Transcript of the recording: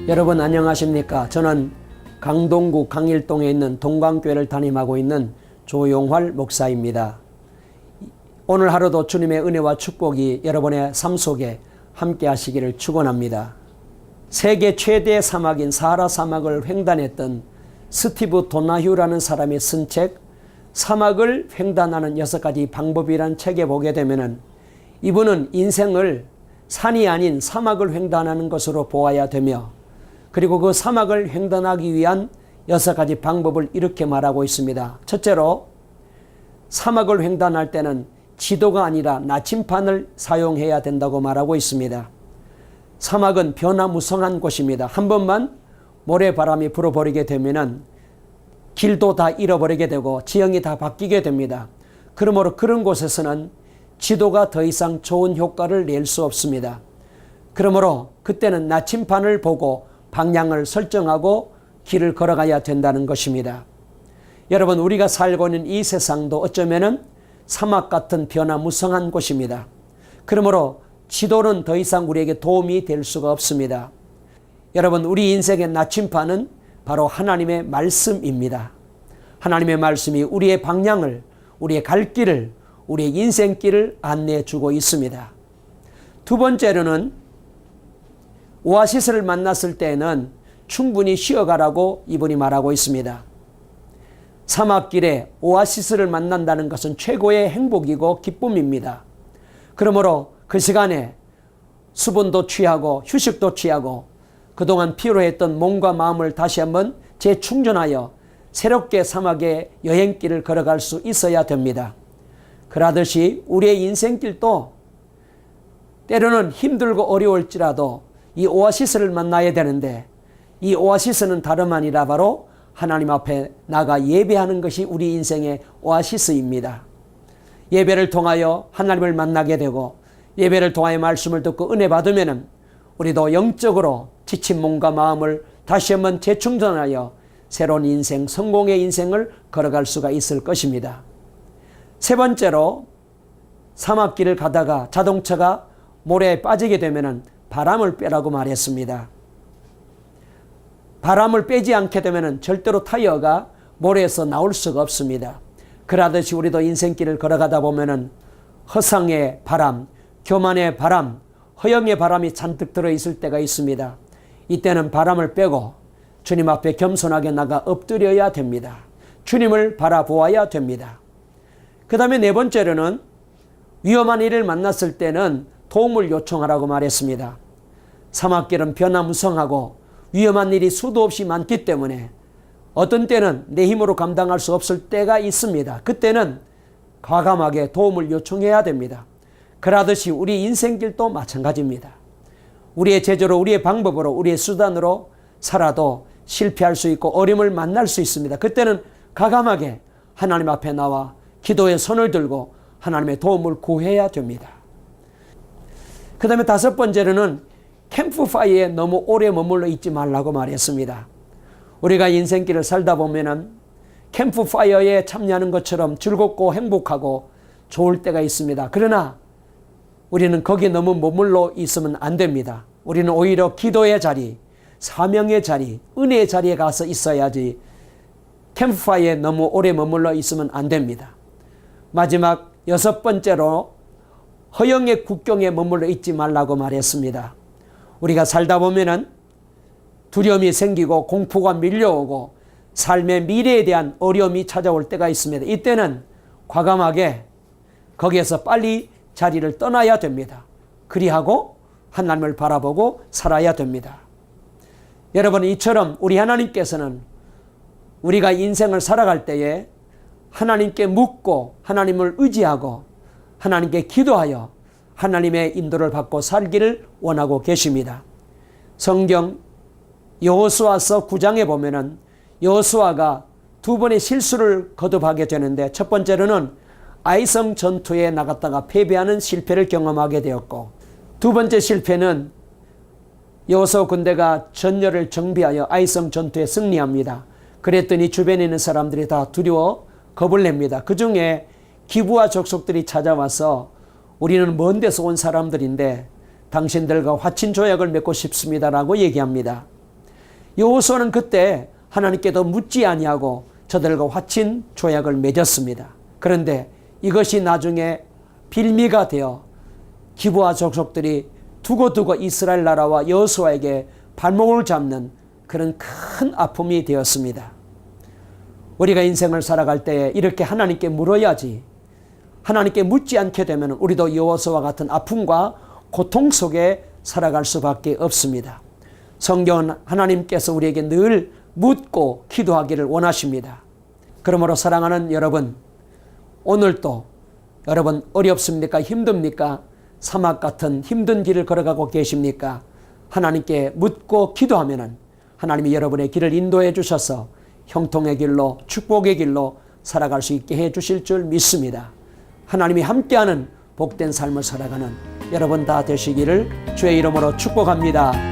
여러분 안녕하십니까? 저는 강동구 강일동에 있는 동광교회를 담임하고 있는 조용활 목사입니다. 오늘 하루도 주님의 은혜와 축복이 여러분의 삶 속에 함께 하시기를 축원합니다. 세계 최대 사막인 사하라 사막을 횡단했던 스티브 도나휴라는 사람이 쓴 책 사막을 횡단하는 6가지 방법이라는 책에 보게 되면은 이분은 인생을 산이 아닌 사막을 횡단하는 것으로 보아야 되며 그리고 그 사막을 횡단하기 위한 6가지 방법을 이렇게 말하고 있습니다. 첫째로 사막을 횡단할 때는 지도가 아니라 나침판을 사용해야 된다고 말하고 있습니다. 사막은 변화무성한 곳입니다. 한 번만 모래바람이 불어버리게 되면은 길도 다 잃어버리게 되고 지형이 다 바뀌게 됩니다. 그러므로 그런 곳에서는 지도가 더 이상 좋은 효과를 낼 수 없습니다. 그러므로 그때는 나침판을 보고 방향을 설정하고 길을 걸어가야 된다는 것입니다. 여러분, 우리가 살고 있는 이 세상도 어쩌면은 사막 같은 변화무성한 곳입니다. 그러므로 지도는 더 이상 우리에게 도움이 될 수가 없습니다. 여러분, 우리 인생의 나침판은 바로 하나님의 말씀입니다. 하나님의 말씀이 우리의 방향을, 우리의 갈 길을, 우리의 인생길을 안내해 주고 있습니다. 두 번째로는 오아시스를 만났을 때에는 충분히 쉬어가라고 이분이 말하고 있습니다. 사막길에 오아시스를 만난다는 것은 최고의 행복이고 기쁨입니다. 그러므로 그 시간에 수분도 취하고 휴식도 취하고 그동안 피로했던 몸과 마음을 다시 한번 재충전하여 새롭게 사막의 여행길을 걸어갈 수 있어야 됩니다. 그러듯이 우리의 인생길도 때로는 힘들고 어려울지라도 이 오아시스를 만나야 되는데 이 오아시스는 다름 아니라 바로 하나님 앞에 나가 예배하는 것이 우리 인생의 오아시스입니다. 예배를 통하여 하나님을 만나게 되고 예배를 통하여 말씀을 듣고 은혜 받으면 우리도 영적으로 지친 몸과 마음을 다시 한번 재충전하여 새로운 인생, 성공의 인생을 걸어갈 수가 있을 것입니다. 세 번째로 사막길을 가다가 자동차가 모래에 빠지게 되면 바람을 빼라고 말했습니다. 바람을 빼지 않게 되면 절대로 타이어가 모래에서 나올 수가 없습니다. 그러듯이 우리도 인생길을 걸어가다 보면 허상의 바람, 교만의 바람, 허영의 바람이 잔뜩 들어있을 때가 있습니다. 이때는 바람을 빼고 주님 앞에 겸손하게 나가 엎드려야 됩니다. 주님을 바라보아야 됩니다. 그 다음에 네 번째로는 위험한 일을 만났을 때는 도움을 요청하라고 말했습니다. 사막길은 변화무성하고 위험한 일이 수도 없이 많기 때문에 어떤 때는 내 힘으로 감당할 수 없을 때가 있습니다. 그때는 과감하게 도움을 요청해야 됩니다. 그러듯이 우리 인생길도 마찬가지입니다. 우리의 제재로, 우리의 방법으로, 우리의 수단으로 살아도 실패할 수 있고 어려움을 만날 수 있습니다. 그때는 과감하게 하나님 앞에 나와 기도의 손을 들고 하나님의 도움을 구해야 됩니다. 그 다음에 다섯 번째로는 캠프파이어에 너무 오래 머물러 있지 말라고 말했습니다. 우리가 인생길을 살다 보면은 캠프파이어에 참여하는 것처럼 즐겁고 행복하고 좋을 때가 있습니다. 그러나 우리는 거기에 너무 머물러 있으면 안 됩니다. 우리는 오히려 기도의 자리, 사명의 자리, 은혜의 자리에 가서 있어야지 캠프파이어에 너무 오래 머물러 있으면 안 됩니다. 마지막 여섯 번째로 허영의 국경에 머물러 있지 말라고 말했습니다. 우리가 살다 보면은 두려움이 생기고 공포가 밀려오고 삶의 미래에 대한 어려움이 찾아올 때가 있습니다. 이때는 과감하게 거기에서 빨리 자리를 떠나야 됩니다. 그리하고 하나님을 바라보고 살아야 됩니다. 여러분, 이처럼 우리 하나님께서는 우리가 인생을 살아갈 때에 하나님께 묻고 하나님을 의지하고 하나님께 기도하여 하나님의 인도를 받고 살기를 원하고 계십니다. 성경 여호수아서 9장에 보면은 여호수아가 두 번의 실수를 거듭하게 되는데 첫 번째로는 아이성 전투에 나갔다가 패배하는 실패를 경험하게 되었고 두 번째 실패는 여호수아 군대가 전열을 정비하여 아이성 전투에 승리합니다. 그랬더니 주변에 있는 사람들이 다 두려워 겁을 냅니다. 그 중에 기브아 족속들이 찾아와서 우리는 먼 데서 온 사람들인데 당신들과 화친 조약을 맺고 싶습니다라고 얘기합니다. 여호수아는 그때 하나님께도 묻지 아니하고 저들과 화친 조약을 맺었습니다. 그런데 이것이 나중에 빌미가 되어 기브아 족속들이 두고두고 이스라엘 나라와 여호수아에게 발목을 잡는 그런 큰 아픔이 되었습니다. 우리가 인생을 살아갈 때 이렇게 하나님께 물어야지, 하나님께 묻지 않게 되면 우리도 여호수아와 같은 아픔과 고통 속에 살아갈 수밖에 없습니다. 성경은 하나님께서 우리에게 늘 묻고 기도하기를 원하십니다. 그러므로 사랑하는 여러분, 오늘도 여러분 어렵습니까? 힘듭니까? 사막 같은 힘든 길을 걸어가고 계십니까? 하나님께 묻고 기도하면은 하나님이 여러분의 길을 인도해 주셔서 형통의 길로, 축복의 길로 살아갈 수 있게 해 주실 줄 믿습니다. 하나님이 함께하는 복된 삶을 살아가는 여러분 다 되시기를 주의 이름으로 축복합니다.